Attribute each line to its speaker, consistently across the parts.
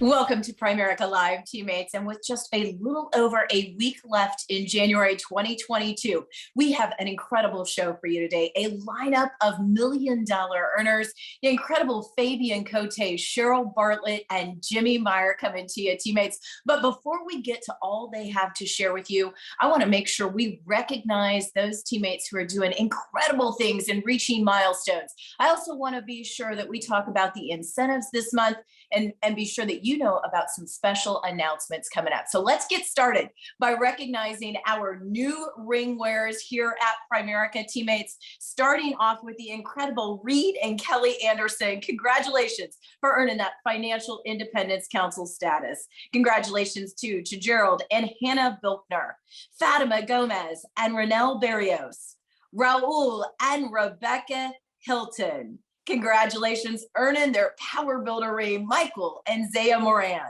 Speaker 1: Welcome to Primerica Live, teammates. And with just a little over a week left in January 2022, we have an incredible show for you today. A lineup of million-dollar earners, the incredible Fabien, Côté, Cheryl, Bartlett, and Jimmy Meyer coming to you, teammates. But before we get to all they have to share with you, I want to make sure we recognize those teammates who are doing incredible things and reaching milestones. I also want to be sure that we talk about the incentives this month and be sure that you know about some special announcements coming up. So let's get started by recognizing our new ring wearers here at Primerica, teammates, starting off with the incredible Reed and Kelly Anderson. Congratulations for earning that Financial Independence Council status. Congratulations to Cheryl and Hannah Bilkner, Fatima Gomez and Renelle Barrios, Raul and Rebecca Hilton. Congratulations, earning their Power Builder ring, Michael and Zaya Moran.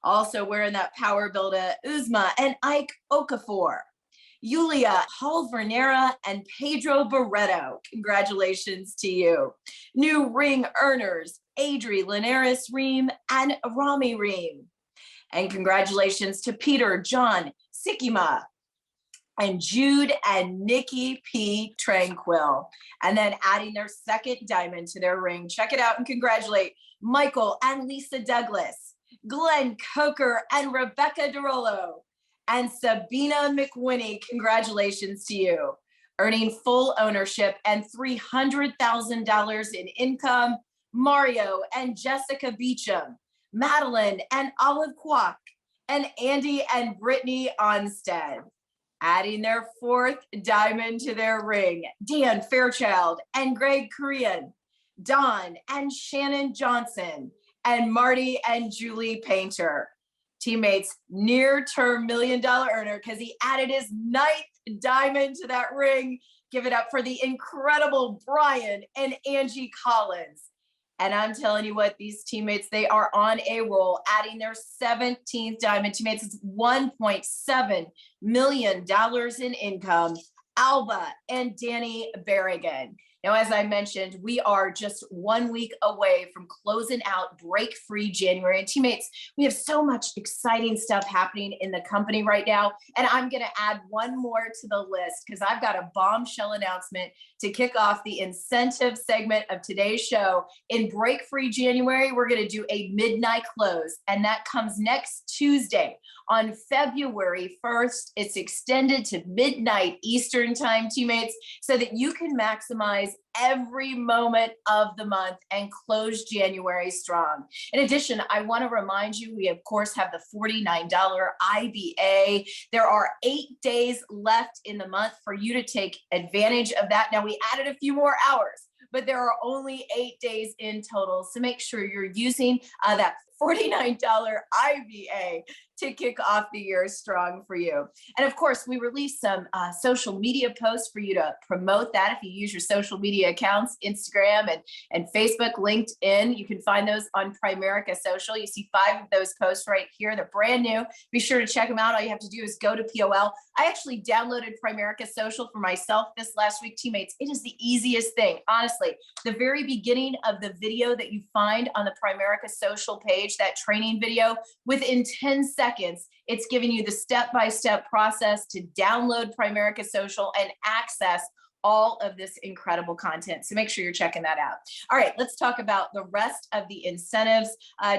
Speaker 1: Also wearing that Power Builder, Uzma and Ike Okafor. Yulia Halvernera and Pedro Barreto. Congratulations to you. New ring earners, Adri Linares Ream and Rami Ream. And congratulations to Peter, John, Sikima, and Jude and Nikki P. Tranquil. And then adding their second diamond to their ring. Check it out and congratulate Michael and Lisa Douglas, Glenn Coker and Rebecca DeRollo, and Sabina McWhinney. Congratulations to you. Earning full ownership and $300,000 in income, Mario and Jessica Beecham, Madeline and Olive Kwok, and Andy and Brittany Onstead. Adding their fourth diamond to their ring, Dan Fairchild and Greg Korean, Don and Shannon Johnson, and Marty and Julie Painter. Teammates, near-term million-dollar earner because he added his ninth diamond to that ring. Give it up for the incredible Brian and Angie Collins. And I'm telling you what, these teammates, they are on a roll, adding their 17th diamond. Teammates, it's $1.7 million in income. Alba and Danny Berrigan. Now, as I mentioned, we are just 1 week away from closing out break-free January. And teammates, we have so much exciting stuff happening in the company right now. And I'm going to add one more to the list because I've got a bombshell announcement to kick off the incentive segment of today's show. In break-free January, we're going to do a midnight close. And that comes next Tuesday on February 1st. It's extended to midnight Eastern time, teammates, so that you can maximize every moment of the month and close January strong. In addition, I want to remind you, we of course have the $49 IBA. There are 8 days left in the month for you to take advantage of that. Now, we added a few more hours, but there are only 8 days in total. So make sure you're using that $49 IBA to kick off the year strong for you. And of course, we release some social media posts for you to promote that. If you use your social media accounts, Instagram and Facebook, LinkedIn, you can find those on Primerica Social. You see 5 of those posts right here. They're brand new. Be sure to check them out. All you have to do is go to POL. I actually downloaded Primerica Social for myself this last week, teammates. It is the easiest thing, honestly. The very beginning of the video that you find on the Primerica Social page, that training video, within 10 seconds, it's giving you the step-by-step process to download Primerica Social and access all of this incredible content. So make sure you're checking that out. All right, let's talk about the rest of the incentives.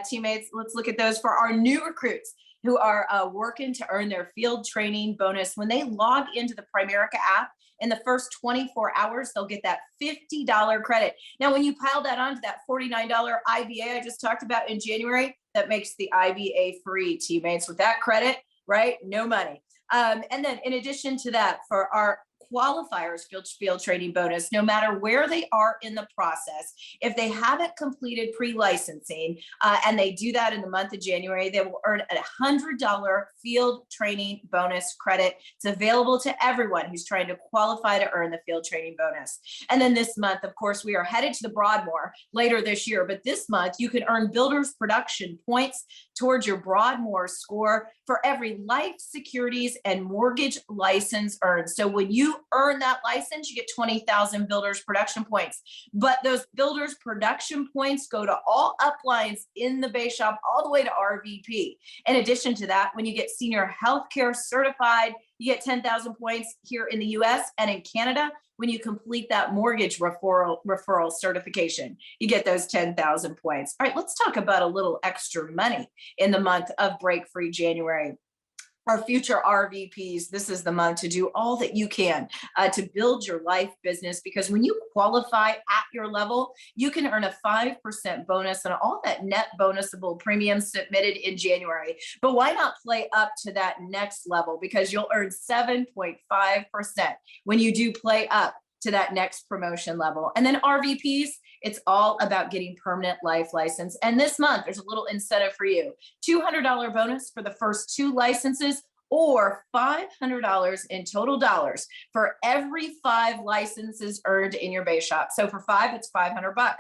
Speaker 1: Teammates, let's look at those for our new recruits who are working to earn their field training bonus. When they log into the Primerica app, in the first 24 hours, they'll get that $50 credit. Now, when you pile that onto that $49 IBA I just talked about in January, that makes the IBA free, teammates. With that credit, right? No money. And then in addition to that, for our qualifiers field training bonus, no matter where they are in the process, if they haven't completed pre-licensing and they do that in the month of January, they will earn a $100 field training bonus credit. It's available to everyone who's trying to qualify to earn the field training bonus. And then this month, of course, we are headed to the Broadmoor later this year, but this month you can earn Builders Production points towards your Broadmoor score for every life, securities, and mortgage license earned. So when you earn that license, you get 20,000 builders production points. But those builders production points go to all uplines in the base shop all the way to RVP. In addition to that, when you get senior healthcare certified, you get 10,000 points here in the US and in Canada. When you complete that mortgage referral certification, you get those 10,000 points. All right, let's talk about a little extra money in the month of Break Free January. Our future RVPs, this is the month to do all that you can to build your life business, because when you qualify at your level, you can earn a 5% bonus on all that net bonusable premiums submitted in January. But why not play up to that next level? Because you'll earn 7.5% when you do play up to that next promotion level. And then RVPs, it's all about getting permanent life license. And this month, there's a little incentive for you. $200 bonus for the first 2 licenses, or $500 in total dollars for every 5 licenses earned in your base shop. So for 5, it's $500.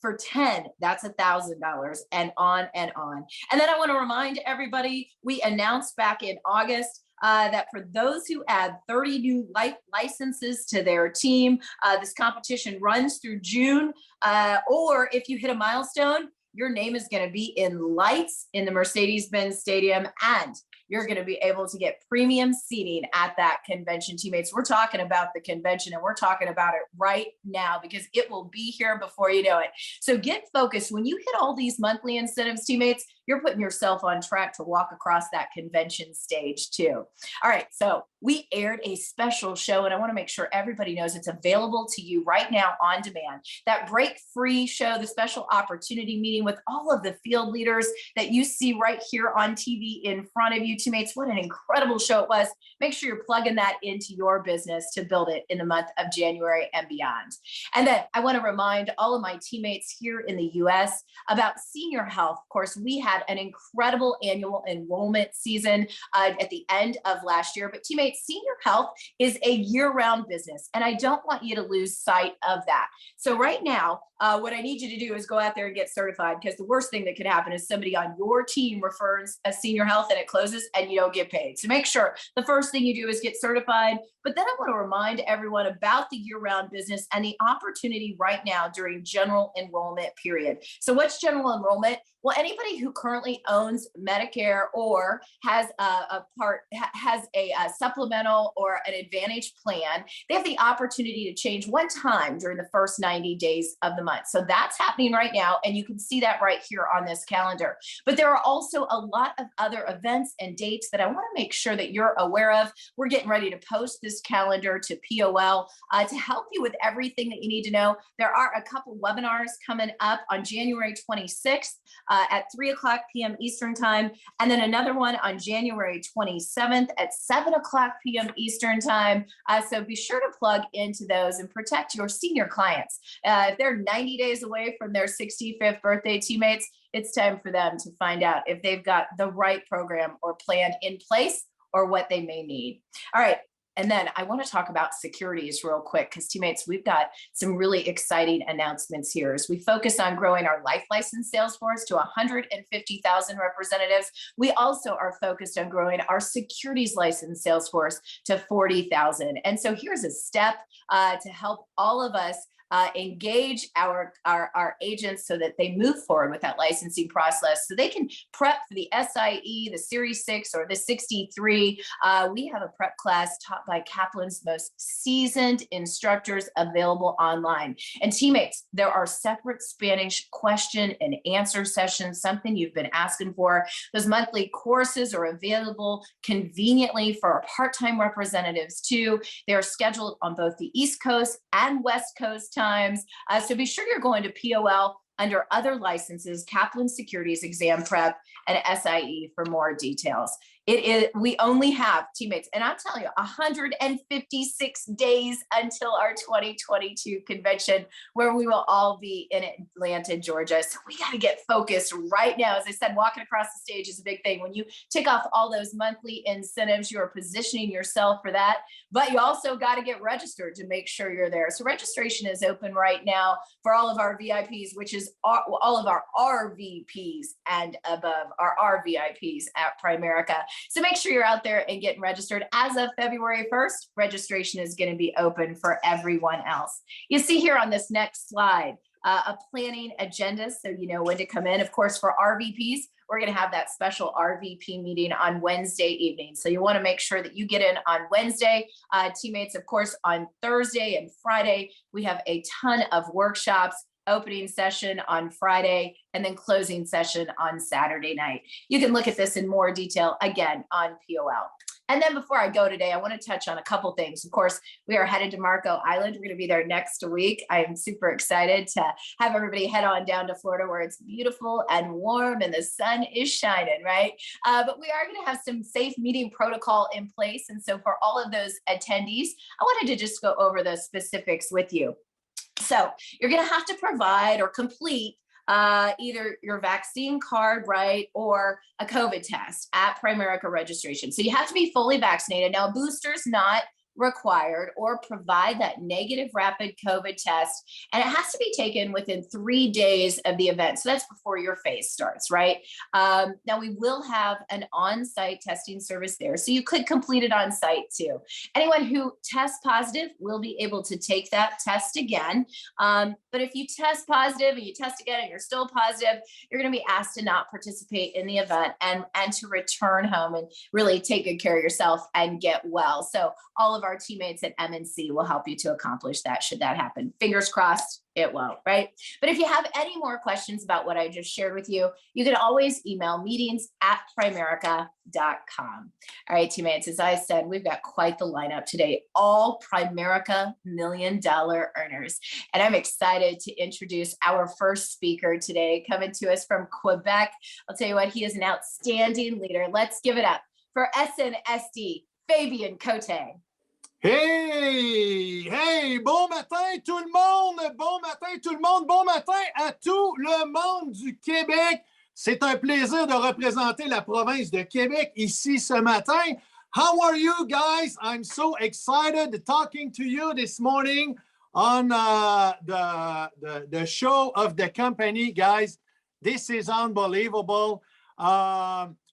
Speaker 1: For 10, that's $1,000, and on and on. And then I want to remind everybody, we announced back in August that for those who add 30 new life licenses to their team, this competition runs through June, or if you hit a milestone, your name is going to be in lights in the Mercedes-Benz Stadium, and you're going to be able to get premium seating at that convention, teammates. We're talking about the convention, and we're talking about it right now because it will be here before you know it. So get focused. When you hit all these monthly incentives, teammates, you're putting yourself on track to walk across that convention stage too. All right, so we aired a special show, and I want to make sure everybody knows it's available to you right now on demand. That Break Free show, the special opportunity meeting with all of the field leaders that you see right here on TV in front of you, teammates. What an incredible show it was. Make sure you're plugging that into your business to build it in the month of January and beyond. And then I want to remind all of my teammates here in the US about senior health. Of course, we had an incredible annual enrollment season at the end of last year. But teammates, senior health is a year-round business, and I don't want you to lose sight of that. So right now, what I need you to do is go out there and get certified, because the worst thing that could happen is somebody on your team refers a senior health and it closes and you don't get paid. So make sure the first thing you do is get certified. But then I want to remind everyone about the year-round business and the opportunity right now during general enrollment period. So what's general enrollment? Well, anybody who currently owns Medicare or has a supplemental or an Advantage plan, they have the opportunity to change one time during the first 90 days of the month. So that's happening right now, and you can see that right here on this calendar. But there are also a lot of other events and dates that I want to make sure that you're aware of. We're getting ready to post this calendar to POL to help you with everything that you need to know. There are a couple webinars coming up on January 26th. At 3:00 p.m. Eastern time, and then another one on January 27th at 7:00 p.m. Eastern time. So be sure to plug into those and protect your senior clients. If they're 90 days away from their 65th birthday, teammates, it's time for them to find out if they've got the right program or plan in place or what they may need. All right. And then I want to talk about securities real quick, because teammates, we've got some really exciting announcements here as we focus on growing our life license sales force to 150,000 representatives. We also are focused on growing our securities license sales force to 40,000. And so here's a step to help all of us engage our agents so that they move forward with that licensing process, so they can prep for the SIE, the Series 6 or the 63. We have a prep class taught by Kaplan's most seasoned instructors available online. And teammates, there are separate Spanish question and answer sessions, something you've been asking for. Those monthly courses are available conveniently for our part-time representatives too. They are scheduled on both the East Coast and West Coast times. So be sure you're going to POL under other licenses, Kaplan Securities Exam Prep, and SIE for more details. We only have, teammates, and I'm telling you, 156 days until our 2022 convention, where we will all be in Atlanta, Georgia. So we got to get focused right now. As I said, walking across the stage is a big thing. When you tick off all those monthly incentives, you are positioning yourself for that, but you also got to get registered to make sure you're there. So registration is open right now for all of our VIPs, which is all of our RVPs and above, our RVIPs at Primerica. So make sure you're out there and getting registered. As of February 1st, registration is going to be open for everyone else. You see here on this next slide, a planning agenda, so you know when to come in. Of course, for RVPs, we're going to have that special RVP meeting on Wednesday evening. So you want to make sure that you get in on Wednesday. Teammates, of course, on Thursday and Friday, we have a ton of workshops, opening session on Friday, and then closing session on Saturday night. You can look at this in more detail, again, on POL. And then before I go today, I want to touch on a couple things. Of course, we are headed to Marco Island. We're going to be there next week. I am super excited to have everybody head on down to Florida, where it's beautiful and warm and the sun is shining, right? But we are going to have some safe meeting protocol in place. And so for all of those attendees, I wanted to just go over the specifics with you. So you're going to have to provide or complete either your vaccine card, right, or a COVID test at Primerica registration. So you have to be fully vaccinated. Now, boosters not required, or provide that negative rapid COVID test. And it has to be taken within 3 days of the event. So that's before your phase starts, right? Now we will have an on-site testing service there. So you could complete it on site too. Anyone who tests positive will be able to take that test again. But if you test positive and you test again and you're still positive, you're going to be asked to not participate in the event and to return home and really take good care of yourself and get well. So all of our teammates at MNC will help you to accomplish that should that happen. Fingers crossed it won't, right? But if you have any more questions about what I just shared with you, you can always email meetings@primerica.com. All right, teammates, as I said, we've got quite the lineup today, all Primerica $1 million earners. And I'm excited to introduce our first speaker today, coming to us from Quebec. I'll tell you what, he is an outstanding leader. Let's give it up for SNSD, Fabien Côté.
Speaker 2: Hey, bon matin tout le monde, bon matin tout le monde, bon matin à tout le monde du Québec. C'est un plaisir de représenter la province de Québec ici ce matin. How are you guys? I'm so excited talking to you this morning on the show of the company, guys. This is unbelievable.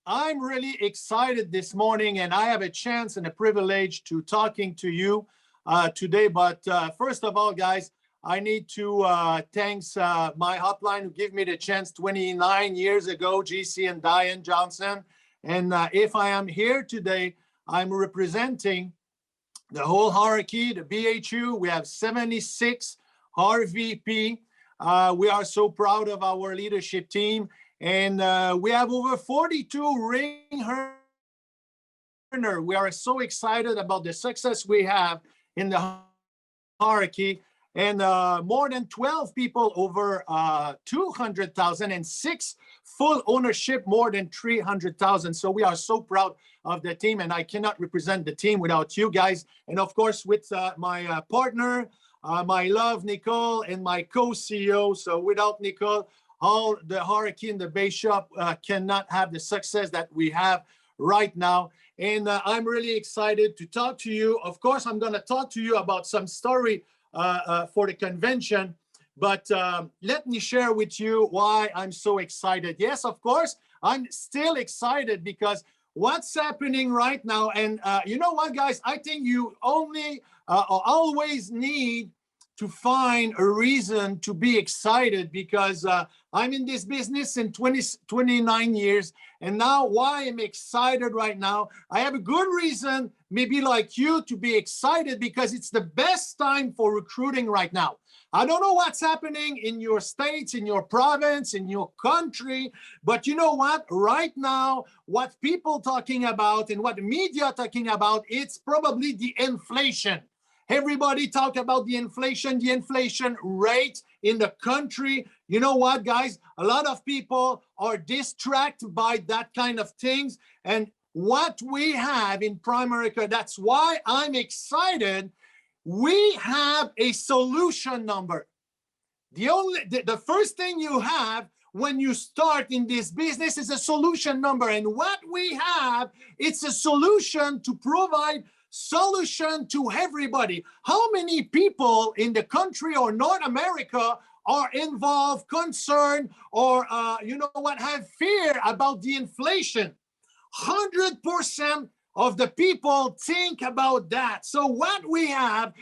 Speaker 2: I'm really excited this morning, and I have a chance and a privilege to talking to you today. But first of all, guys, I need to thank my hotline who gave me the chance 29 years ago, GC and Diane Johnson. And if I am here today, I'm representing the whole hierarchy, the BHU. We have 76 RVP. We are so proud of our leadership team. And we have over 42 ring earner. We are so excited about the success we have in the hierarchy. And more than 12 people over 200,000 and 6 full ownership, more than 300,000. So we are so proud of the team, and I cannot represent the team without you guys. And of course, with my partner, my love, Nicole, and my co-CEO. So without Nicole, all the hierarchy in the base shop cannot have the success that we have right now. And I'm really excited to talk to you. Of course, I'm going to talk to you about some story for the convention, but let me share with you why I'm so excited. Yes, of course, I'm still excited because what's happening right now. And you know what, guys, I think you only always need to find a reason to be excited, because I'm in this business in 29 years. And now why I'm excited right now, I have a good reason, maybe like you, to be excited, because it's the best time for recruiting right now. I don't know what's happening in your states, in your province, in your country, but you know what? Right now, what people talking about and what the media talking about, it's probably the inflation. Everybody talk about the inflation rate in the country. You know what, guys? A lot of people are distracted by that kind of things. And what we have in Primerica, that's why I'm excited. We have a solution number. The first thing you have when you start in this business is a solution number. And what we have, it's a solution to provide solution to everybody. How many people in the country or North America are involved, concerned, or you know what, have fear about the inflation? 100% of the people think about that. So what we have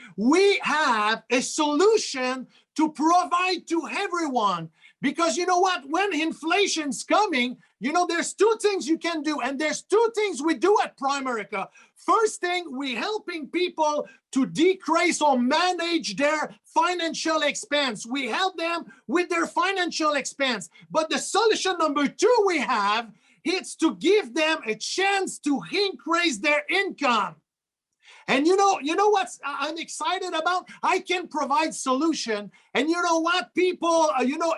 Speaker 2: a solution to provide to everyone. Because you know what? When inflation's coming, there's two things you can do. And there's two things we do at Primerica. First thing, we're helping people to decrease or manage their financial expense. We help them with their financial expense. But the solution number two we have, it's to give them a chance to increase their income. And you know what I'm excited about? I can provide solution. And you know what? People,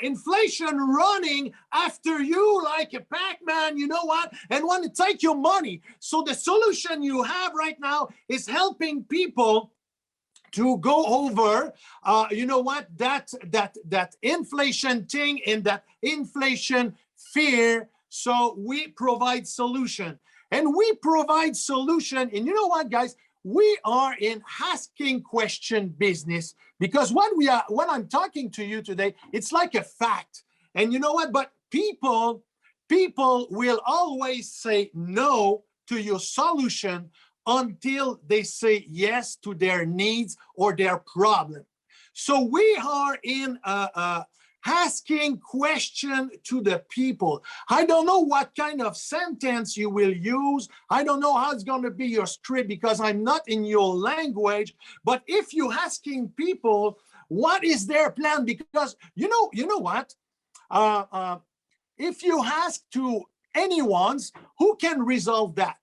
Speaker 2: inflation running after you like a Pac-Man, you know what? And want to take your money. So the solution you have right now is helping people to go over, that inflation thing and that inflation fear. So we provide solution. And we provide solution. And you know what, guys? We are in asking question business, because when I'm talking to you today, it's like a fact. And you know what? But people will always say no to your solution until they say yes to their needs or their problem. So we are in asking question to the people. I don't know what kind of sentence you will use. I don't know how it's going to be your script, because I'm not in your language. But if you're asking people what is their plan, because you know what? If you ask to anyone's, who can resolve that?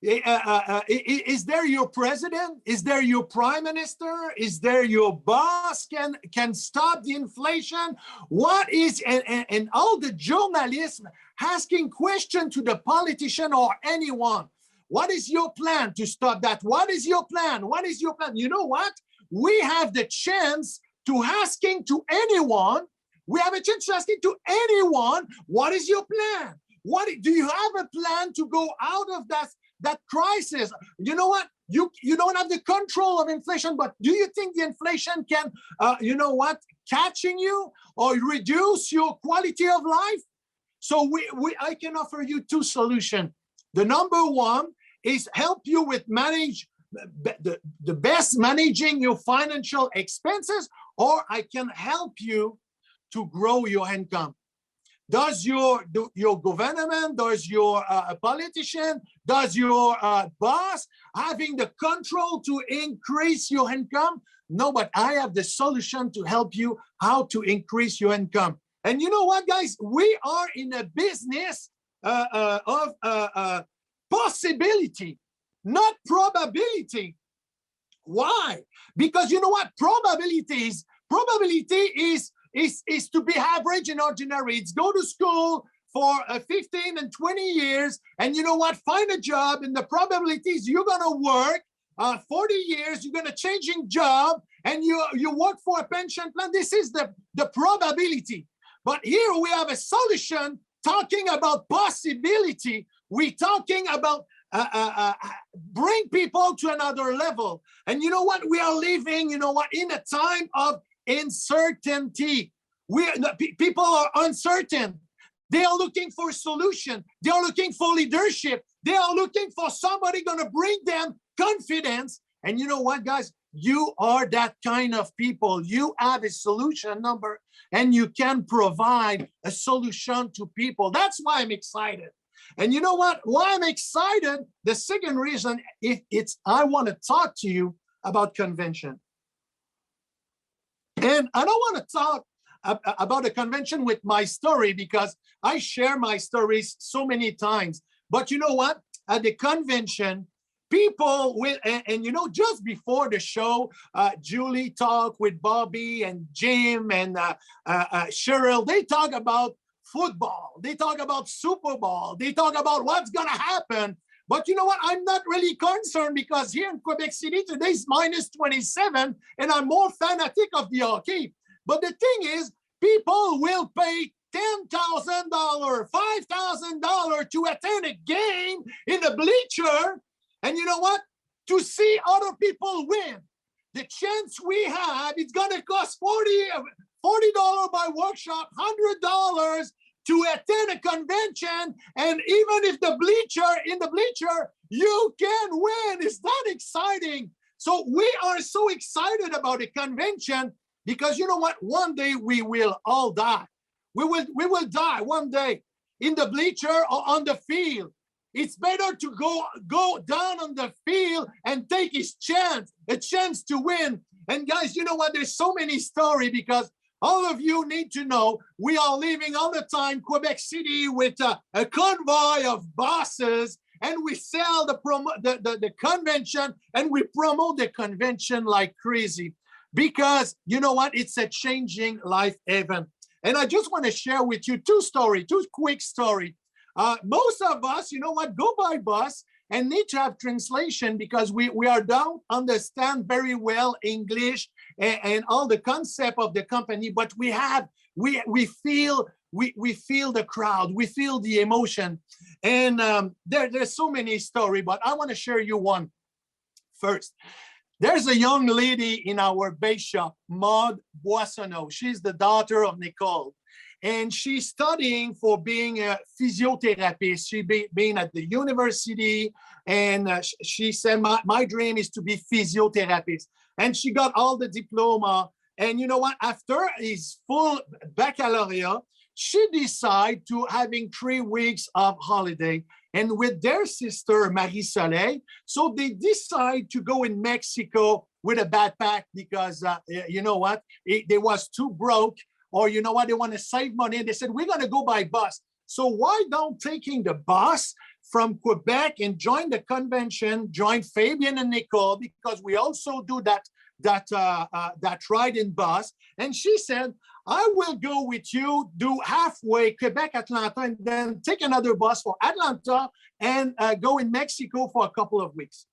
Speaker 2: Is there your president? Is there your prime minister? Is there your boss can stop the inflation? What is, and all the journalists asking questions to the politician or anyone. What is your plan to stop that? What is your plan? What is your plan? You know what? We have the chance to asking to anyone. We have a chance to asking to anyone, what is your plan? What do you have a plan to go out of that crisis? You know what? You don't have the control of inflation, but do you think the inflation can, catching you or reduce your quality of life? So I can offer you two solutions. The number one is help you with manage the best managing your financial expenses, or I can help you to grow your income. Does your government, does your politician, does your boss having the control to increase your income? No, but I have the solution to help you how to increase your income. And you know what, guys? We are in a business of possibility, not probability. Why? Because you know what? Probability is to be average and ordinary. It's go to school for 15 and 20 years, and you know what? Find a job, and the probability is you're going to work 40 years, you're going to changing job, and you work for a pension plan. This is the probability. But here we have a solution talking about possibility. We're talking about bring people to another level. And you know what? We are living, in a time of uncertainty. People are uncertain. They are looking for a solution. They are looking for leadership. They are looking for somebody going to bring them confidence. And you know what, guys? You are that kind of people. You have a solution number, and you can provide a solution to people. That's why I'm excited. And you know what? Why I'm excited? The second reason, I want to talk to you about convention. And I don't want to talk about a convention with my story, because I share my stories so many times. But you know what? At the convention, people will, and just before the show, Julie talked with Bobby and Jim and Cheryl. They talk about football. They talk about Super Bowl. They talk about what's going to happen. But you know what? I'm not really concerned, because here in Quebec City today is minus 27, and I'm more fanatic of the hockey. But the thing is, people will pay $10,000, $5,000 to attend a game in the bleacher. And you know what? To see other people win. The chance we have, it's going to cost $40 by workshop, $100 to attend a convention, and even if in the bleacher, you can win. Is that exciting? So we are so excited about a convention because you know what? One day we will all die. We will die one day in the bleacher or on the field. It's better to go down on the field and take a chance to win. And guys, you know what? There's so many stories because all of you need to know we are living all the time Quebec City with a convoy of buses, and we sell the convention and we promote the convention like crazy because you know what? It's a changing life event. And I just want to share with you two quick stories. Most of us, you know what, go by bus and need to have translation because we don't understand very well English and all the concept of the company, but we feel the crowd, we feel the emotion. And there's so many stories, but I want to share you one first. There's a young lady in our base shop, Maude Boissonneau. She's the daughter of Nicole. And she's studying for being a physiotherapist. She's been at the university, and she said, my dream is to be physiotherapist. And she got all the diploma. And you know what? After his full baccalaureate, she decided to having 3 weeks of holiday. And with their sister, Marie Soleil, so they decide to go in Mexico with a backpack because, you know what? They was too broke. Or you know what, they want to save money. And they said, we're going to go by bus. So why don't taking the bus from Quebec and join the convention, join Fabien and Nicole, because we also do that ride in bus. And she said, I will go with you, do halfway Quebec, Atlanta, and then take another bus for Atlanta and go in Mexico for a couple of weeks.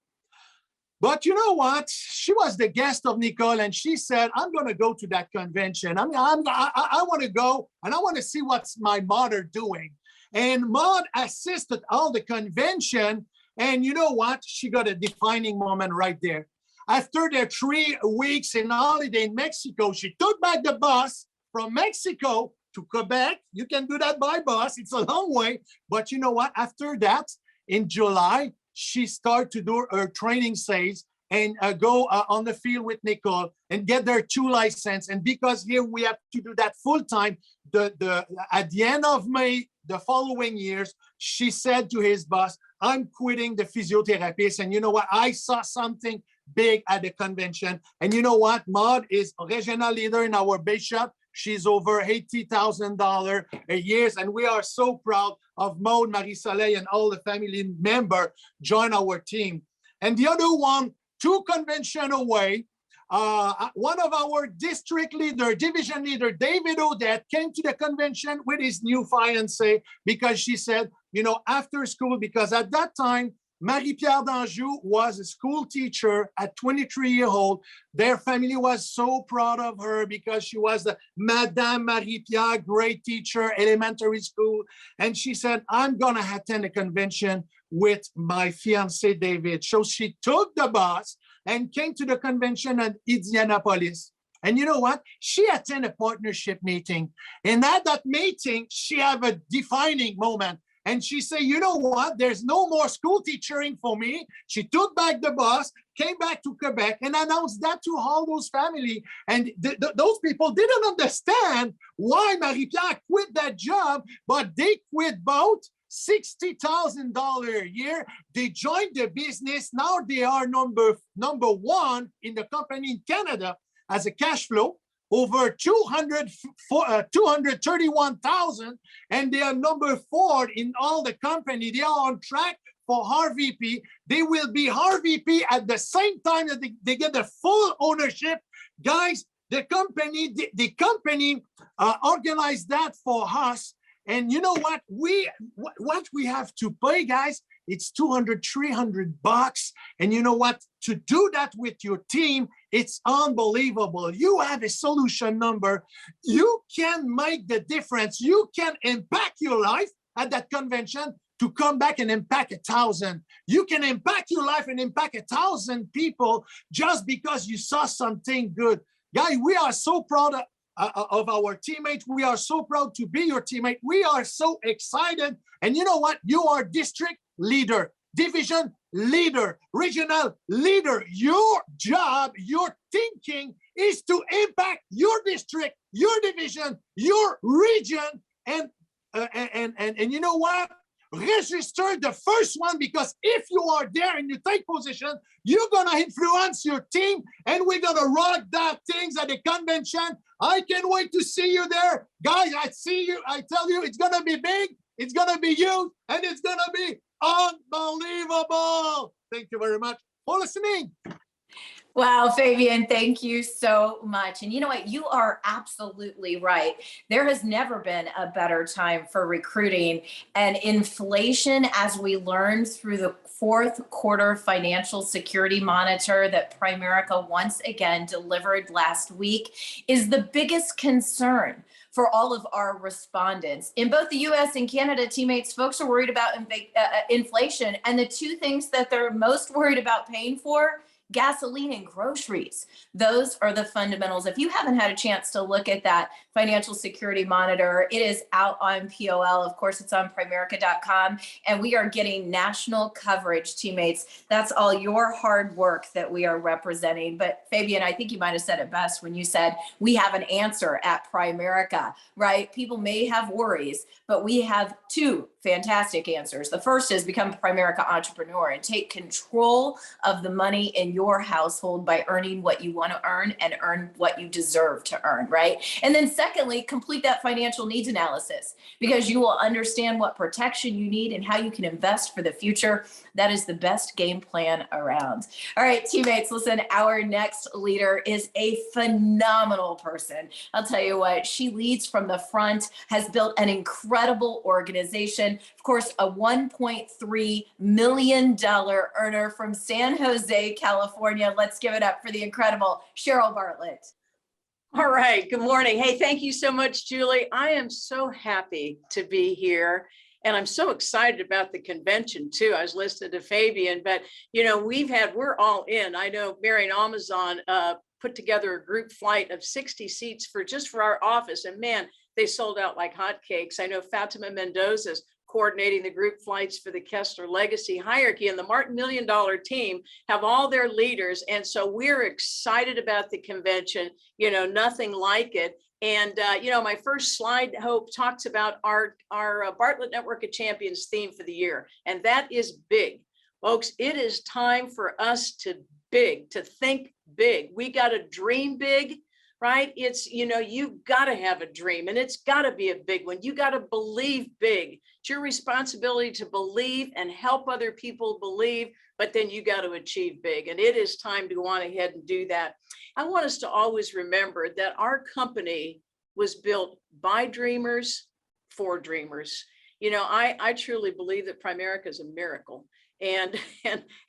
Speaker 2: But you know what? She was the guest of Nicole, and she said, I'm going to go to that convention. I mean, I want to go, and I want to see what's my mother doing. And Maud assisted all the convention, and you know what? She got a defining moment right there. After their 3 weeks in holiday in Mexico, she took back the bus from Mexico to Quebec. You can do that by bus. It's a long way. But you know what? After that, in July, she started to do her training sales and go on the field with Nicole and get their 2 license. And because here we have to do that full time, at the end of May, the following years, she said to his boss, I'm quitting the physiotherapist. And you know what? I saw something big at the convention. And you know what? Maud is a regional leader in our base shop. She's over $80,000 a year, and we are so proud of Maud, Marie Soleil, and all the family members join our team. And the other one, 2 conventions away, one of our district leader, division leader, David Odette, came to the convention with his new fiancée because she said, you know, after school, because at that time, Marie-Pierre d'Anjou was a school teacher at 23 years old. Their family was so proud of her because she was the Madame Marie-Pierre, great teacher, elementary school. And she said, I'm going to attend a convention with my fiancé, David. So she took the bus and came to the convention at Indianapolis. And you know what? She attended a partnership meeting. And at that meeting, she had a defining moment. And she said, you know what? There's no more school teaching for me. She took back the bus, came back to Quebec, and announced that to all those families. And those people didn't understand why Marie-Pierre quit that job, but they quit both. $60,000 a year. They joined the business. Now they are number 1 in the company in Canada as a cash flow. Over 231,000, and they are number 4 in all the company. They are on track for RVP. They will be RVP at the same time that they get the full ownership. Guys, the company organized that for us. And you know what? What we have to pay, guys, it's $200, $300. And you know what? To do that with your team, it's unbelievable. You have a solution number. You can make the difference. You can impact your life at that convention to come back and impact 1,000. You can impact your life and impact 1,000 people just because you saw something good. Guys, we are so proud of our teammates. We are so proud to be your teammate. We are so excited. And you know what? You are district leader, division leader, regional leader. Your job, your thinking is to impact your district, your division, your region. And you know what? Register the first one, because if you are there and you take position, you're going to influence your team, and we're going to rock that things at the convention. I can't wait to see you there. Guys, I see you. I tell you, it's going to be big. It's going to be huge, and it's going to be unbelievable. Thank you very much for listening.
Speaker 1: Wow, Fabien, thank you so much. And you know what? You are absolutely right. There has never been a better time for recruiting, and inflation, as we learned through the fourth quarter financial security monitor that Primerica once again delivered last week, is the biggest concern for all of our respondents. In both the US and Canada, teammates, folks are worried about inflation, and the two things that they're most worried about paying for: gasoline and groceries. Those are the fundamentals. If you haven't had a chance to look at that financial security monitor, it is out on POL. Of course, it's on Primerica.com, and we are getting national coverage, teammates. That's all your hard work that we are representing. But Fabien, I think you might have said it best when you said we have an answer at Primerica, right? People may have worries, but we have two fantastic answers. The first is become a Primerica entrepreneur and take control of the money in your household by earning what you want to earn and earn what you deserve to earn, right? And then secondly, complete that financial needs analysis, because you will understand what protection you need and how you can invest for the future. That is the best game plan around. All right, teammates, listen, our next leader is a phenomenal person. I'll tell you what, she leads from the front, has built an incredible organization. Of course, a $1.3 million earner from San Jose, California. Let's give it up for the incredible Cheryl Bartlett.
Speaker 3: All right. Good morning. Hey, thank you so much, Julie. I am so happy to be here. And I'm so excited about the convention too. I was listening to Fabien, but you know, we're all in. I know Mary and Amazon put together a group flight of 60 seats for our office. And man, they sold out like hotcakes. I know Fatima Mendoza's coordinating the group flights for the Kessler Legacy Hierarchy, and the Martin $1 Million team have all their leaders. And so we're excited about the convention, you know, nothing like it. And, you know, my first slide, Hope, talks about our Bartlett Network of Champions theme for the year. And that is big. Folks, it is time for us to think big. We got to dream big, right? It's, you know, you've got to have a dream, and it's got to be a big one. You got to believe big. It's your responsibility to believe and help other people believe, but then you got to achieve big. And it is time to go on ahead and do that. I want us to always remember that our company was built by dreamers for dreamers. You know, I truly believe that Primerica is a miracle. And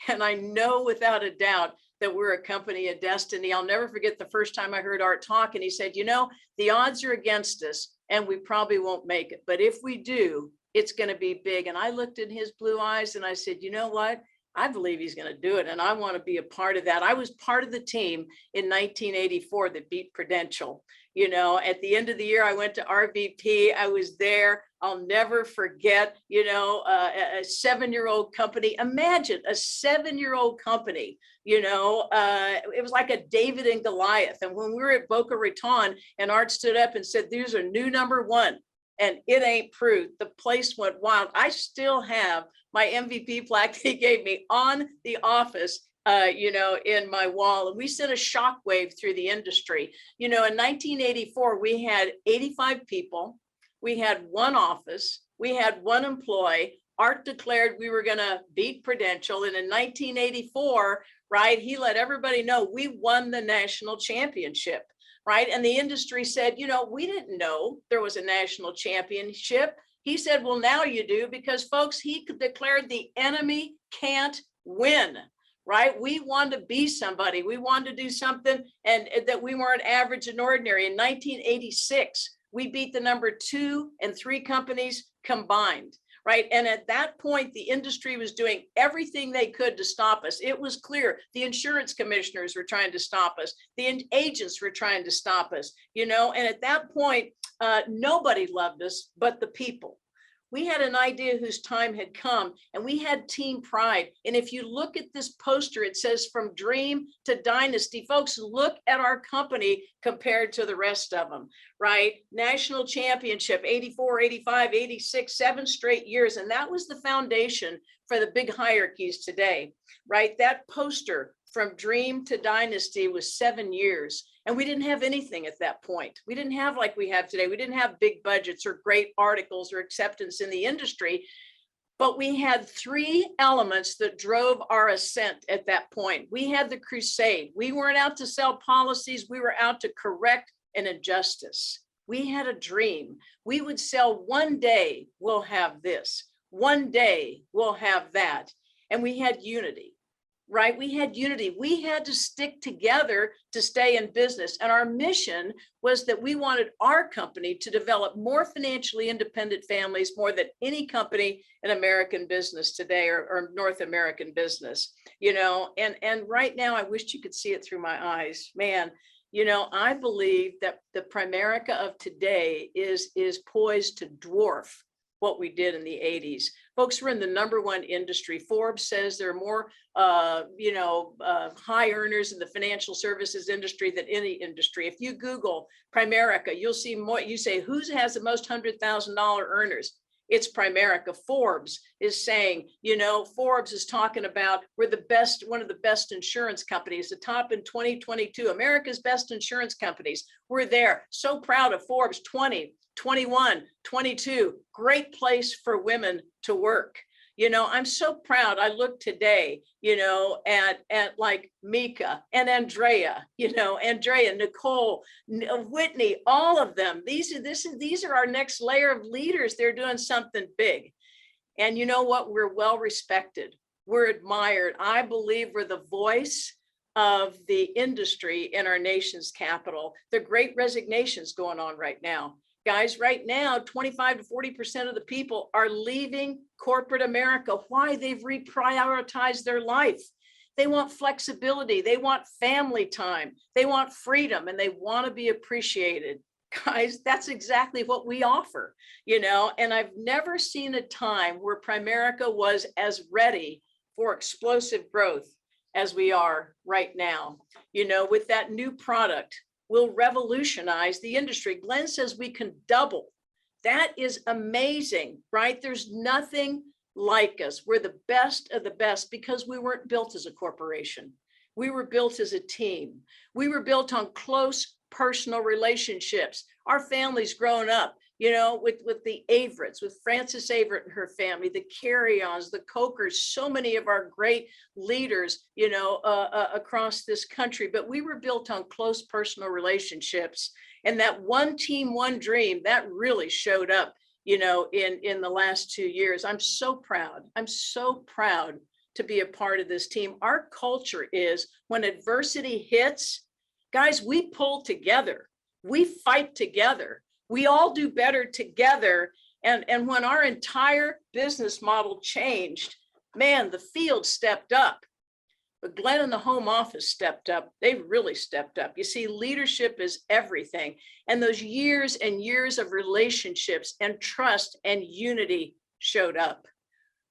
Speaker 3: I know without a doubt that we're a company of destiny. I'll never forget the first time I heard Art talk, and he said, you know, the odds are against us and we probably won't make it. But if we do, it's going to be big. And I looked in his blue eyes and I said, you know what? I believe he's going to do it. And I want to be a part of that. I was part of the team in 1984 that beat Prudential. You know, at the end of the year, I went to RVP. I was there. I'll never forget, you know, a 7-year-old company. Imagine a 7-year-old company, you know, it was like a David and Goliath. And when we were at Boca Raton and Art stood up and said, "These are new #1, and it ain't proved," the place went wild. I still have my MVP plaque he gave me on the office, you know, in my wall. And we sent a shockwave through the industry. You know, in 1984, we had 85 people. We had one office. We had one employee. Art declared we were going to beat Prudential. And in 1984, right, he let everybody know we won the national championship, right? And the industry said, you know, we didn't know there was a national championship. He said, well, now you do, because folks, he declared the enemy can't win, right? We wanted to be somebody. We wanted to do something and that we weren't average and ordinary. In 1986, we beat the #2 and 3 companies combined, right? And at that point, the industry was doing everything they could to stop us. It was clear the insurance commissioners were trying to stop us. The agents were trying to stop us, and at that point, nobody loved us but the people. We had an idea whose time had come, and we had team pride. And if you look at this poster, it says from dream to dynasty. Folks, look at our company compared to the rest of them, right? National championship, 84, 85, 86, 7 straight years. And that was the foundation for the big hierarchies today, right? That poster from dream to dynasty was 7 years. And we didn't have anything at that point. We didn't have like we have today. We didn't have big budgets or great articles or acceptance in the industry, but we had 3 elements that drove our ascent at that point. We had the crusade. We weren't out to sell policies. We were out to correct an injustice. We had a dream. We would sell one day, we'll have this. One day, we'll have that. And we had unity. Right? We had unity. We had to stick together to stay in business. And our mission was that we wanted our company to develop more financially independent families, more than any company in American business today, or North American business, and right now, I wish you could see it through my eyes, man. I believe that the Primerica of today is poised to dwarf what we did in the 80s. Folks, we're in the #1 industry. Forbes says there are more, high earners in the financial services industry than any industry. If you Google Primerica, you'll see more. You say, who has the most $100,000 earners? It's Primerica. Forbes is saying, Forbes is talking about we're the best, one of the best insurance companies, the top in 2022, America's best insurance companies. We're there. So proud of Forbes 20. 21, 22, great place for women to work. I'm so proud. I look today, at like Mika and Andrea, Nicole, Whitney, all of them. These are our next layer of leaders. They're doing something big. And you know what? We're well respected. We're admired. I believe we're the voice of the industry in our nation's capital. The great resignation's going on right now. Guys, right now, 25 to 40% of the people are leaving corporate America. Why? They've reprioritized their life. They want flexibility. They want family time. They want freedom, and they want to be appreciated. Guys, that's exactly what we offer, and I've never seen a time where Primerica was as ready for explosive growth as we are right now. With that new product, will revolutionize the industry. Glenn says we can double. That is amazing, right? There's nothing like us. We're the best of the best because we weren't built as a corporation. We were built as a team. We were built on close personal relationships. Our family's grown up, with the Averets, with Frances Averett and her family, the Carry-Ons, the Cokers, so many of our great leaders, across this country. But we were built on close personal relationships. And that one team, one dream, that really showed up, in the last 2 years. I'm so proud. I'm so proud to be a part of this team. Our culture is when adversity hits, guys, we pull together. We fight together. We all do better together. And when our entire business model changed, man, the field stepped up. But Glenn and the home office stepped up. They really stepped up. You see, leadership is everything. And those years and years of relationships and trust and unity showed up.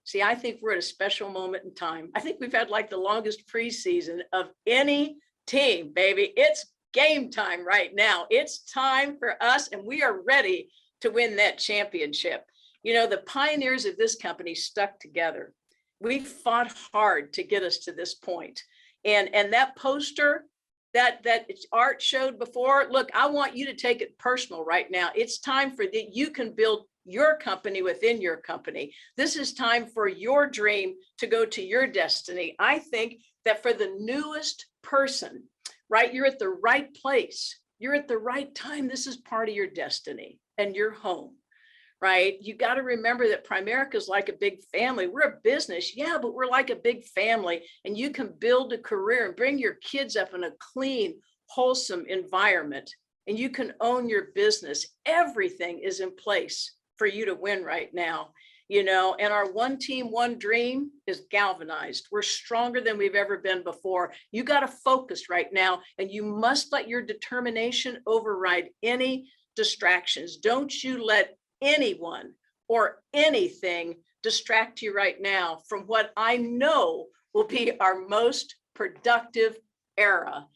Speaker 3: See, I think we're at a special moment in time. I think we've had like the longest preseason of any team, baby. It's game time right now. It's time for us, and we are ready to win that championship. The pioneers of this company stuck together. We fought hard to get us to this point. And that poster that Art showed before, look, I want you to take it personal right now. It's time for that you can build your company within your company. This is time for your dream to go to your destiny. I think that for the newest person, right, you're at the right place. You're at the right time. This is part of your destiny and your home, right? You got to remember that Primerica is like a big family. We're a business, yeah, but we're like a big family, and you can build a career and bring your kids up in a clean, wholesome environment, and you can own your business. Everything is in place for you to win right now. and our one team, one dream is galvanized. We're stronger than we've ever been before. You got to focus right now, and you must let your determination override any distractions. Don't you let anyone or anything distract you right now from what I know will be our most productive era.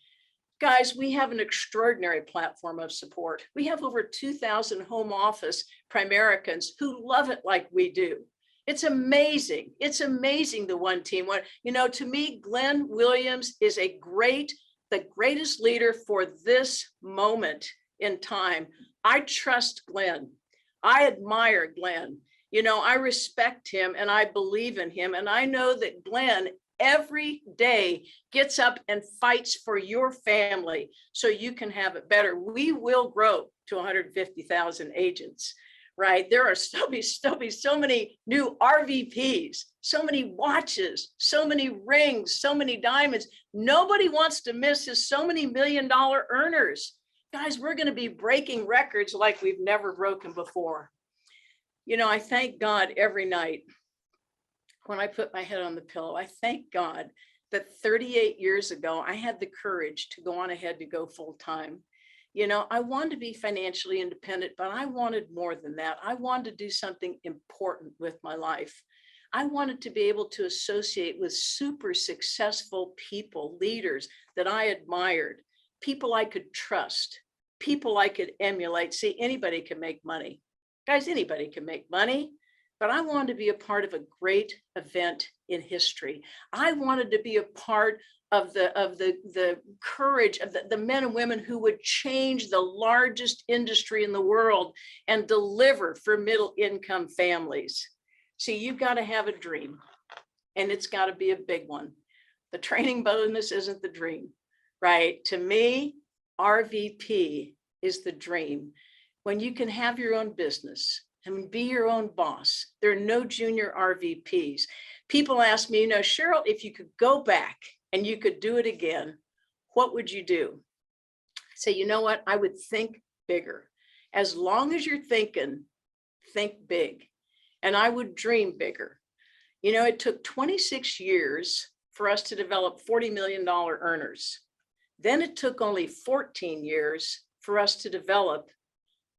Speaker 3: Guys, we have an extraordinary platform of support. We have over 2,000 home office Primericans who love it like we do. It's amazing. It's amazing, the one team. To me, Glenn Williams is the greatest leader for this moment in time. I trust Glenn. I admire Glenn. I respect him and I believe in him. And I know that Glenn every day gets up and fights for your family so you can have it better. We will grow to 150,000 agents, right? There are still be so many new RVPs, so many watches, so many rings, so many diamonds. Nobody wants to miss his so many $1 million earners. Guys, we're going to be breaking records like we've never broken before. I thank God every night when I put my head on the pillow. I thank God that 38 years ago, I had the courage to go on ahead to go full time. I wanted to be financially independent, but I wanted more than that. I wanted to do something important with my life. I wanted to be able to associate with super successful people, leaders that I admired, people I could trust, people I could emulate. See, anybody can make money. Guys, anybody can make money. But I wanted to be a part of a great event in history. I wanted to be a part of the courage of the men and women who would change the largest industry in the world and deliver for middle income families. See, you've got to have a dream, and it's got to be a big one. The training bonus isn't the dream, right? To me, RVP is the dream. When you can have your own business and be your own boss. There are no junior RVPs. People ask me, Cheryl, if you could go back and you could do it again, what would you do? I say, you know what? I would think bigger. As long as you're thinking, think big. And I would dream bigger. It took 26 years for us to develop $40 million earners. Then it took only 14 years for us to develop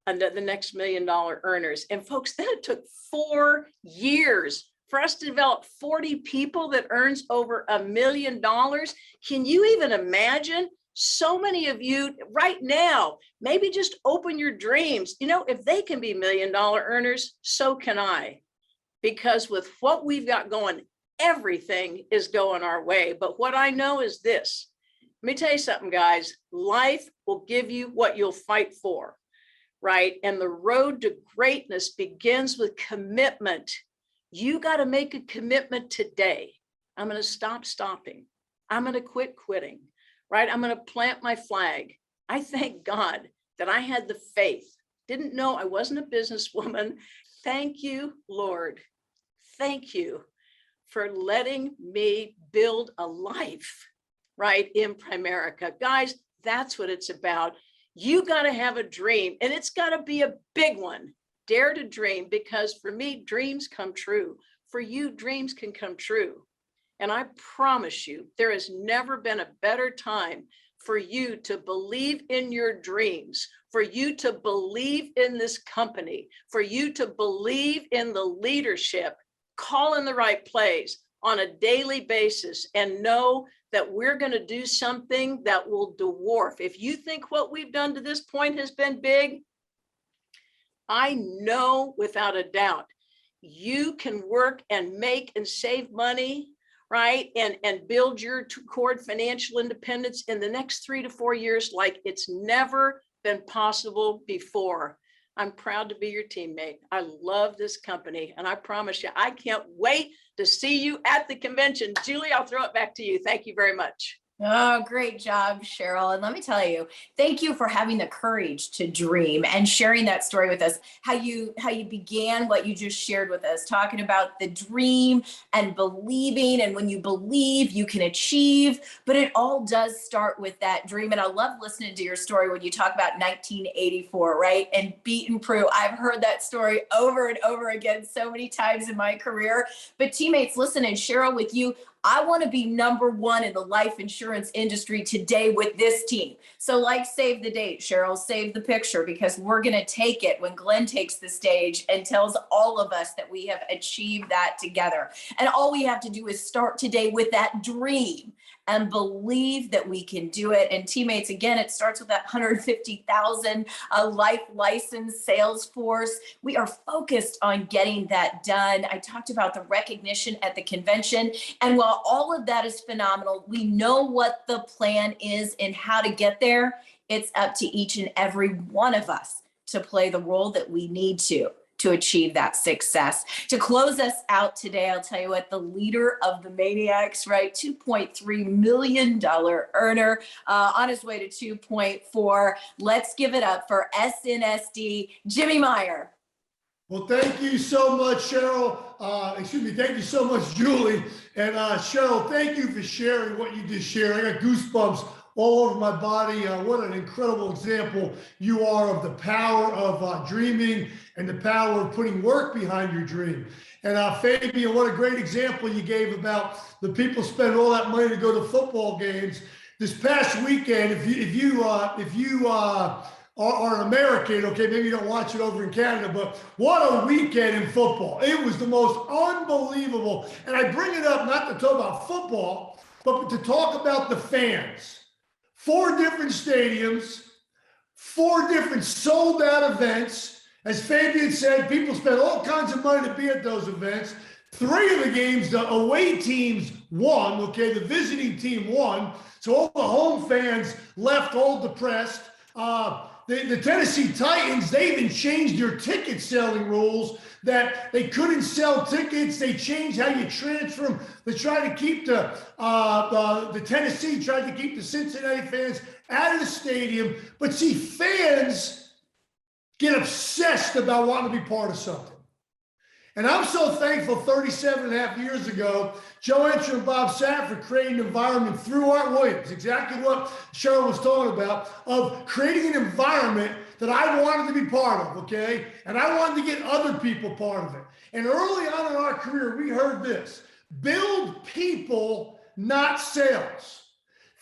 Speaker 3: the next $1 million earners. And folks, then it took 4 years for us to develop 40 people that earns over $1 million. Can you even imagine? So many of you right now, maybe just open your dreams. If they can be $1 million earners, so can I. Because with what we've got going, everything is going our way. But what I know is this. Let me tell you something, guys. Life will give you what you'll fight for. Right? And the road to greatness begins with commitment. You got to make a commitment today. I'm going to stop stopping. I'm going to quit quitting, right? I'm going to plant my flag. I thank God that I had the faith. Didn't know I wasn't a businesswoman. Thank you, Lord. Thank you for letting me build a life, right, in Primerica. Guys, that's what it's about. You got to have a dream, and it's got to be a big one. Dare to dream, because for me, dreams come true. For you, dreams can come true. And I promise you, there has never been a better time for you to believe in your dreams, for you to believe in this company, for you to believe in the leadership, call in the right place on a daily basis, and know that we're going to do something that will dwarf. If you think what we've done to this point has been big, I know without a doubt you can work and make and save money, right? And build your toward financial independence in the next 3 to 4 years like it's never been possible before. I'm proud to be your teammate. I love this company, and I promise you, I can't wait to see you at the convention. Julie, I'll throw it back to you. Thank you very much.
Speaker 1: Oh, great job, Cheryl. And let me tell you, thank you for having the courage to dream and sharing that story with us. How you began what you just shared with us, talking about the dream and believing. And when you believe, you can achieve. But it all does start with that dream. And I love listening to your story when you talk about 1984, right? And Beaten Prue. I've heard that story over and over again so many times in my career. But teammates, listen, and Cheryl, with you, I want to be number one in the life insurance industry today with this team. So like save the date, Cheryl, save the picture, because we're going to take it when Glenn takes the stage and tells all of us that we have achieved that together. And all we have to do is start today with that dream and believe that we can do it. And teammates, again, it starts with that 150,000 life license sales force. We are focused on getting that done. I talked about the recognition at the convention. And while all of that is phenomenal, we know what the plan is and how to get there. It's up to each and every one of us to play the role that we need to achieve that success. To close us out today, I'll tell you what, the leader of the Maniacs, right? $2.3 million earner, on his way to 2.4. Let's give it up for SNSD, Jimmy Meyer.
Speaker 4: Well, thank you so much, Cheryl. Thank you so much, Julie. And Cheryl, thank you for sharing what you just shared. I got goosebumps all over my body. What an incredible example you are of the power of dreaming and the power of putting work behind your dream. And Fabien, what a great example you gave about the people spend all that money to go to football games. This past weekend, if you are an American, okay, maybe you don't watch it over in Canada, but what a weekend in football. It was the most unbelievable. And I bring it up not to talk about football, but to talk about the fans. 4 different stadiums, 4 different sold out events. As Fabien said, people spent all kinds of money to be at those events. 3 of the games, the away teams won, okay, the visiting team won. So all the home fans left all depressed. The Tennessee Titans, they even changed their ticket selling rules that they couldn't sell tickets. They changed how you transfer them. They tried to keep the Tennessee tried to keep the Cincinnati fans out of the stadium. But see, fans get obsessed about wanting to be part of something. And I'm so thankful 37 and a half years ago, Joe Entry and Bob Safford created an environment through Art Williams, exactly what Cheryl was talking about, of creating an environment that I wanted to be part of, okay? And I wanted to get other people part of it. And early on in our career, we heard this: build people, not sales.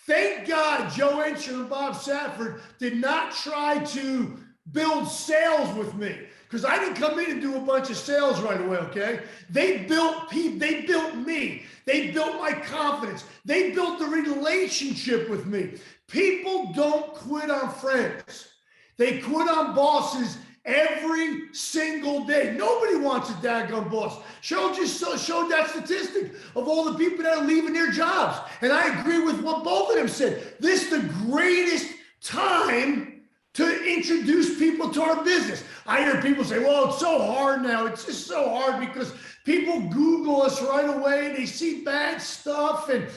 Speaker 4: Thank God Joe Entry and Bob Safford did not try to build sales with me, because I didn't come in and do a bunch of sales right away, okay? They built people, they built me. They built my confidence. They built the relationship with me. People don't quit on friends. They quit on bosses every single day. Nobody wants a daggone boss. Cheryl just showed that statistic of all the people that are leaving their jobs. And I agree with what both of them said. This is the greatest time to introduce people to our business. I hear people say, well, it's so hard now. It's just so hard because people Google us right away. They see bad stuff, and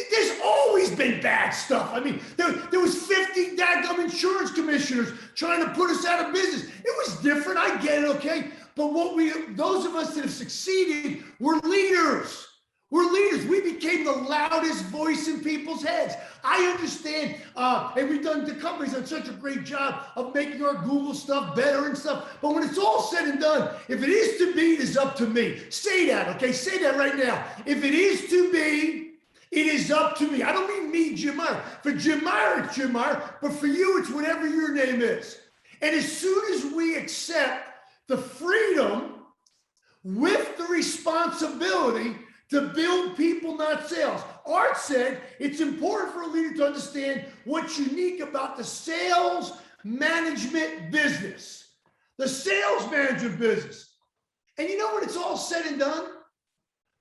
Speaker 4: there's always been bad stuff. I mean, there was 50 daggum insurance commissioners trying to put us out of business. It was different. I get it, okay? But those of us that have succeeded, we're leaders. We're leaders. We became the loudest voice in people's heads. I understand, and the company's done such a great job of making our Google stuff better and stuff. But when it's all said and done, if it is to be, it is up to me. Say that, okay? Say that right now. If it is to be, it is up to me. I don't mean me, Jim Meyer. For Jim Meyer, it's Jim Meyer. But for you, it's whatever your name is. And as soon as we accept the freedom with the responsibility to build people, not sales. Art said it's important for a leader to understand what's unique about the sales management business. The sales management business. And you know when it's all said and done?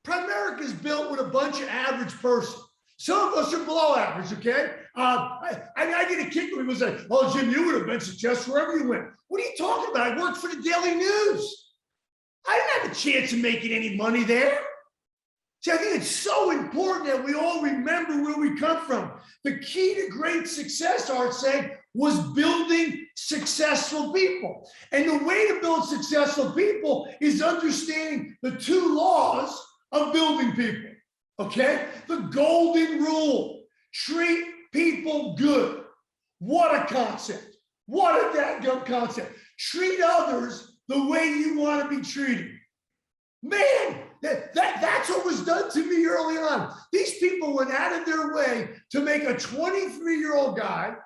Speaker 4: Primerica is built with a bunch of average person. Some of us are below average, okay? I get a kick when people say, oh, Jim, you would have been successful wherever you went. What are you talking about? I worked for the Daily News. I didn't have a chance of making any money there. See, I think it's so important that we all remember where we come from. The key to great success, Art said, was building successful people. And the way to build successful people is understanding the two laws of building people, okay? The golden rule, treat people good. What a concept. What a dadgum concept. Treat others the way you want to be treated. Man, that's what was done to me early on. These people went out of their way to make a 23-year-old guy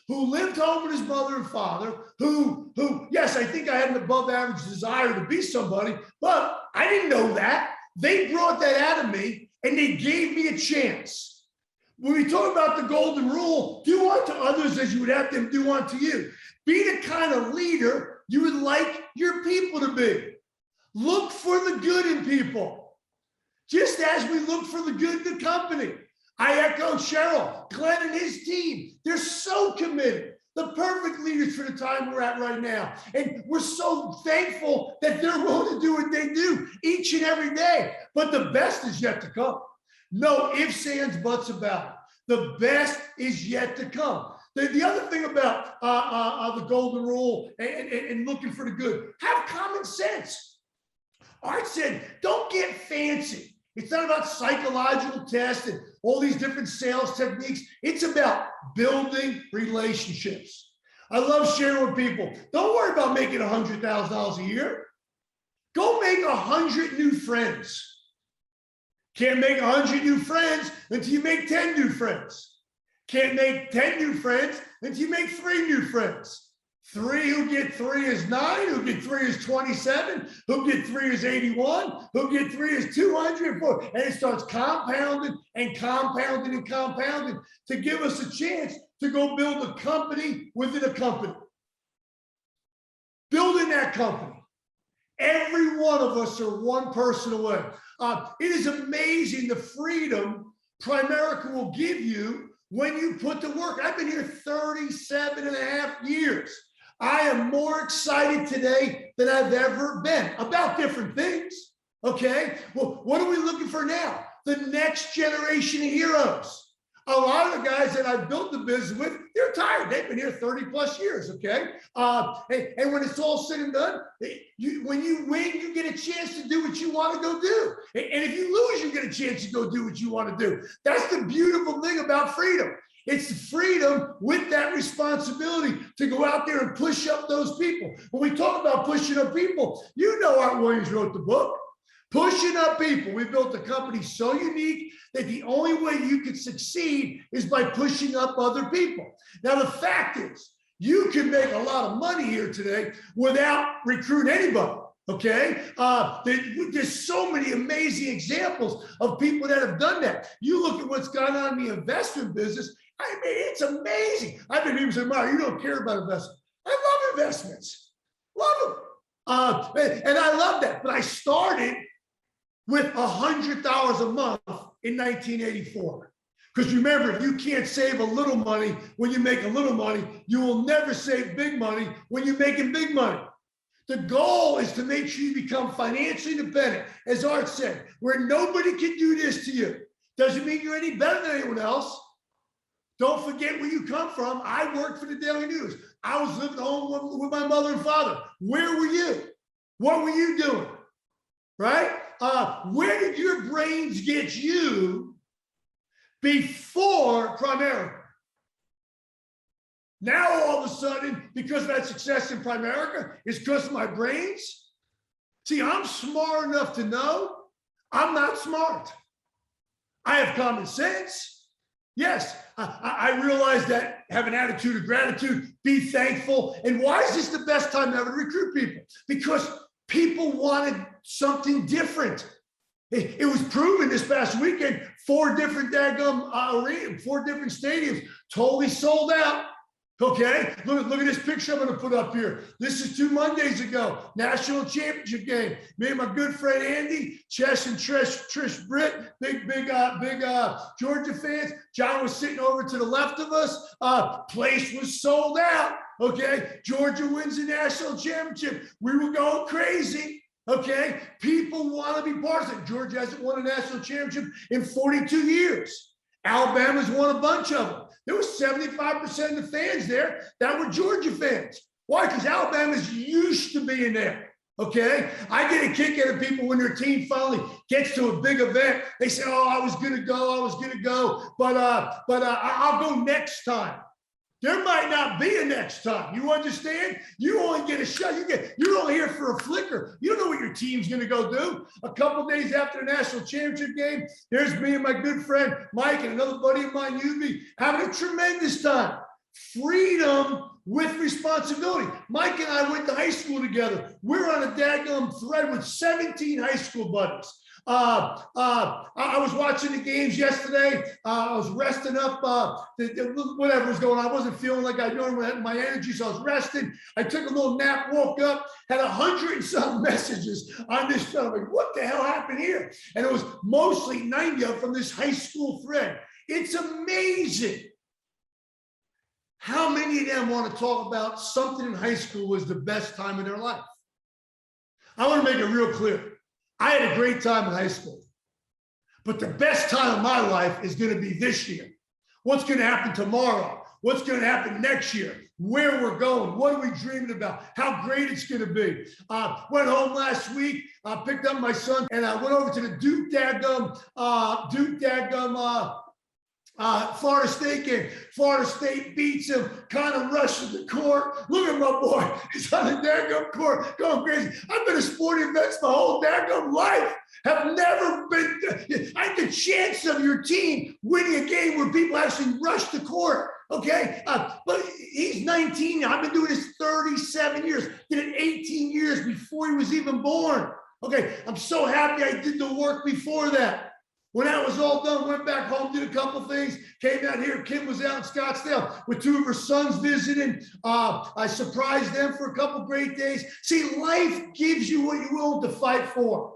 Speaker 4: who lived home with his mother and father, who, yes, I think I had an above average desire to be somebody, but I didn't know that. They brought that out of me and they gave me a chance. When we talk about the golden rule, do unto others as you would have them do unto you. Be the kind of leader you would like your people to be. Look for the good in people, just as we look for the good in the company. I echo Cheryl, Glenn and his team. They're so committed. The perfect leaders for the time we're at right now. And we're so thankful that they're willing to do what they do each and every day. But the best is yet to come. No ifs, ands, buts about it. The best is yet to come. The other thing about the golden rule and looking for the good, have common sense. Art said, don't get fancy. It's not about psychological tests and all these different sales techniques. It's about building relationships. I love sharing with people. Don't worry about making $100,000 a year. Go make 100 new friends. Can't make 100 new friends until you make 10 new friends. Can't make 10 new friends until you make 3 new friends. 3 who get 3 is 9, who get 3 is 27, who get 3 is 81, who get 3 is 204. And it starts compounding and compounding and compounding to give us a chance to go build a company within a company. Building that company. Every one of us are one person away. It is amazing the freedom Primerica will give you when you put to work. I've been here 37 and a half years. I am more excited today than I've ever been about different things, okay? Well, what are we looking for now? The next generation of heroes. A lot of the guys that I've built the business with, they're tired. They've been here 30 plus years, okay? And when it's all said and done, when you win, you get a chance to do what you want to go do. And if you lose, you get a chance to go do what you want to do. That's the beautiful thing about freedom. It's the freedom with that responsibility to go out there and push up those people. When we talk about pushing up people, you know Art Williams wrote the book, Pushing Up People. We built a company so unique that the only way you can succeed is by pushing up other people. Now, the fact is, you can make a lot of money here today without recruiting anybody. Okay, there's so many amazing examples of people that have done that. You look at what's gone on in the investment business. I mean, it's amazing. I've been people saying, Meyer, you don't care about investments. I love investments, love them, and I love that. But I started with $100 a month in 1984. Because remember, if you can't save a little money when you make a little money, you will never save big money when you're making big money. The goal is to make sure you become financially independent, as Art said, where nobody can do this to you. Doesn't mean you're any better than anyone else. Don't forget where you come from. I worked for the Daily News. I was living home with my mother and father. Where were you? What were you doing? Right? Where did your brains get you before Primerica? Now, all of a sudden, because of that success in Primerica, it's because of my brains. See, I'm smart enough to know I'm not smart. I have common sense. Yes, I realize that, have an attitude of gratitude, be thankful. And why is this the best time ever to recruit people? Because people wanted something different. It was proven this past weekend, 4 different arenas, 4 different stadiums, totally sold out. Okay, look at this picture I'm going to put up here. This is 2 Mondays ago, national championship game. Me and my good friend Andy, Chess and Trish Britt, big Georgia fans. John was sitting over to the left of us. Place was sold out. Okay, Georgia wins the national championship. We were going crazy. Okay, people want to be part of it. Georgia hasn't won a national championship in 42 years. Alabama's won a bunch of them. There was 75% of the fans there that were Georgia fans. Why? Because Alabama's used to being there. Okay, I get a kick out of people when their team finally gets to a big event. They say, "Oh, I was gonna go, but I'll go next time." There might not be a next time. You understand? You only get a shot. You're only here for a flicker. You don't know what your team's going to go do. A couple of days after the national championship game, there's me and my good friend Mike and another buddy of mine, Yubi, having a tremendous time. Freedom with responsibility. Mike and I went to high school together. We're on a daggum thread with 17 high school buddies. I was watching the games yesterday. I was resting up, whatever was going on. I wasn't feeling like I normally had my energy, so I was resting. I took a little nap, woke up, had 100 and some messages on this phone. Like, what the hell happened here? And it was mostly 90 from this high school thread. It's amazing how many of them want to talk about something in high school was the best time of their life. I want to make it real clear. I had a great time in high school, but the best time of my life is going to be this year. What's going to happen tomorrow? What's going to happen next year? Where we're going? What are we dreaming about? How great it's going to be. Went home last week, picked up my son, and I went over to the Duke Florida State game. Florida State beats him, kind of rushes the court. Look at my boy. He's on the daggum court going crazy. I've been to sporting events my whole daggum life. Have never been. I had the chance of your team winning a game where people actually rush the court. Okay. But he's 19 now. I've been doing this 37 years. Did it 18 years before he was even born. Okay. I'm so happy I did the work before that. When that was all done, went back home, did a couple things, came down here. Kim was out in Scottsdale with two of her sons visiting. I surprised them for a couple great days. See, life gives you what you're willing to fight for.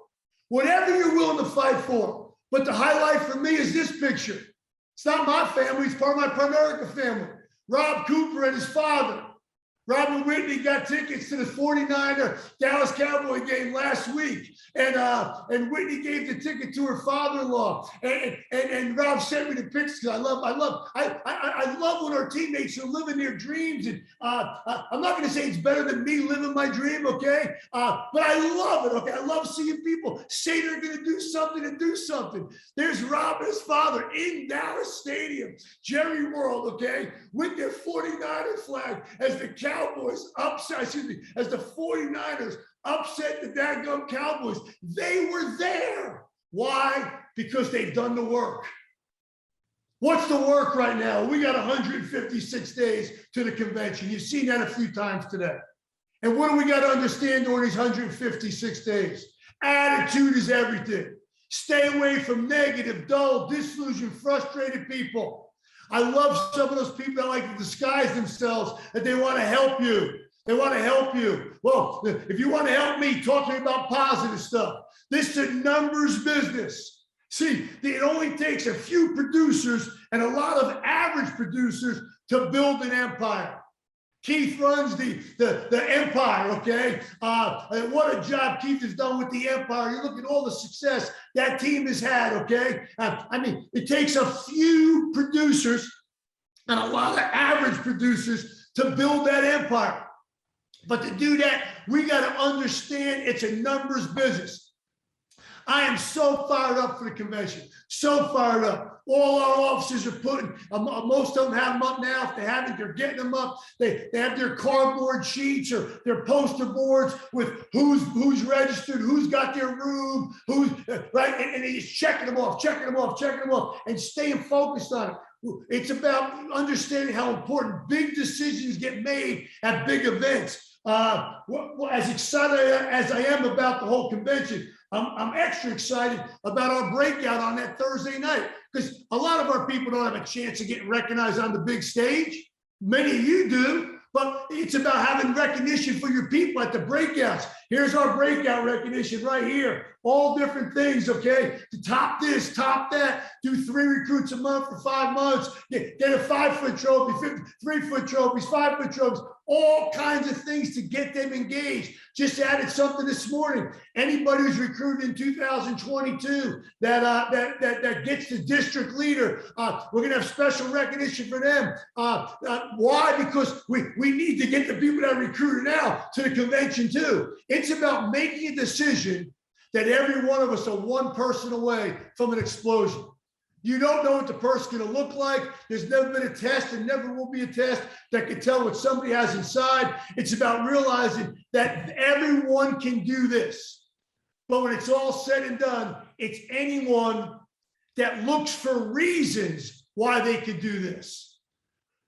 Speaker 4: Whatever you're willing to fight for. But the highlight for me is this picture. It's not my family, it's part of my Primerica family. Rob Cooper and his father. Robert Whitney got tickets to the 49er Dallas Cowboy game last week. And Whitney gave the ticket to her father-in-law. And Rob sent me the pictures because I love when our teammates are living their dreams. And I'm not going to say it's better than me living my dream, okay? But I love it, okay? I love seeing people say they're going to do something and do something. There's Rob and his father in Dallas Stadium, Jerry World, okay, with their 49er flag as the Cowboys as the 49ers upset the daggum Cowboys. They were there. Why? Because they've done the work. What's the work right now? We got 156 days to the convention. You've seen that a few times today. And what do we got to understand during these 156 days? Attitude is everything. Stay away from negative, dull, disillusioned, frustrated people. I love some of those people that like to disguise themselves, that they want to help you. They want to help you. Well, if you want to help me, talk to me about positive stuff. This is a numbers business. See, it only takes a few producers and a lot of average producers to build an empire. Keith runs the empire, okay? What a job Keith has done with the empire. You look at all the success that team has had, okay? I mean, it takes a few producers and a lot of average producers to build that empire. But to do that, we got to understand it's a numbers business. I am so fired up for the convention, so fired up. All our officers are putting, most of them have them up now. If they haven't, they're getting them up. They have their cardboard sheets or their poster boards with who's registered, who's got their room, who's, right? And they're just checking them off, and staying focused on it. It's about understanding how important big decisions get made at big events. As excited as I am about the whole convention, I'm extra excited about our breakout on that Thursday night, because a lot of our people don't have a chance of getting recognized on the big stage. Many of you do, but it's about having recognition for your people at the breakouts. Here's our breakout recognition right here. All different things, okay? To top this, top that, do 3 recruits a month for 5 months, get a 5-foot trophy, 3-foot trophies, 5-foot trophies, all kinds of things to get them engaged. Just added something this morning. Anybody who's recruited in 2022 that gets the district leader, we're going to have special recognition for them. Why? Because we need to get the people that are recruited now to the convention too. It's about making a decision that every one of us are one person away from an explosion. You don't know what the person's going to look like. There's never been a test and never will be a test that can tell what somebody has inside. It's about realizing that everyone can do this. But when it's all said and done, it's anyone that looks for reasons why they could do this.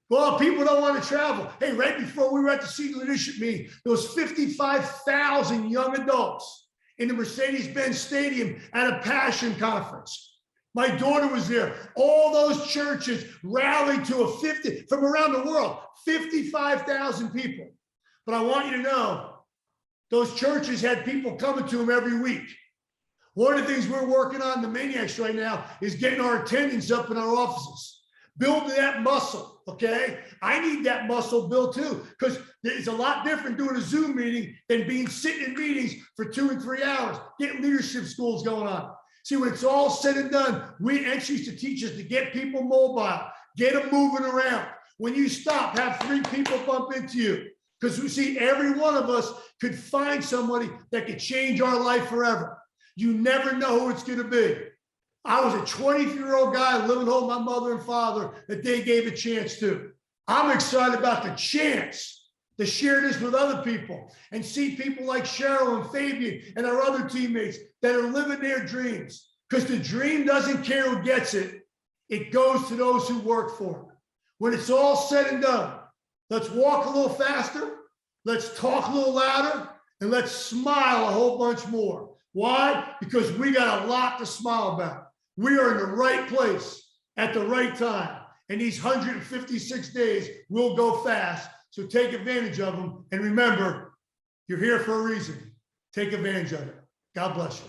Speaker 4: Well, people don't want to travel. Hey, right before we were at the senior leadership meeting, there was 55,000 young adults in the Mercedes-Benz Stadium at a Passion Conference. My daughter was there. All those churches rallied to a 50 from around the world, 55,000 people. But I want you to know, those churches had people coming to them every week. One of the things we're working on, the Maniacs right now, is getting our attendance up in our offices, building that muscle, okay? I need that muscle built too, because it's a lot different doing a Zoom meeting than sitting in meetings for 2 and 3 hours, getting leadership schools going on. See, when it's all said and done, we actually used to teach us to get people mobile, get them moving around. When you stop, have 3 people bump into you. Because we see every one of us could find somebody that could change our life forever. You never know who it's going to be. I was a 23-year-old guy living home with my mother and father that they gave a chance to. I'm excited about the chance to share this with other people and see people like Cheryl and Fabien and our other teammates that are living their dreams. Because the dream doesn't care who gets it. It goes to those who work for it. When it's all said and done, let's walk a little faster, let's talk a little louder, and let's smile a whole bunch more. Why? Because we got a lot to smile about. We are in the right place at the right time. And these 156 days will go fast. So take advantage of them. And remember, you're here for a reason. Take advantage of it. God bless you.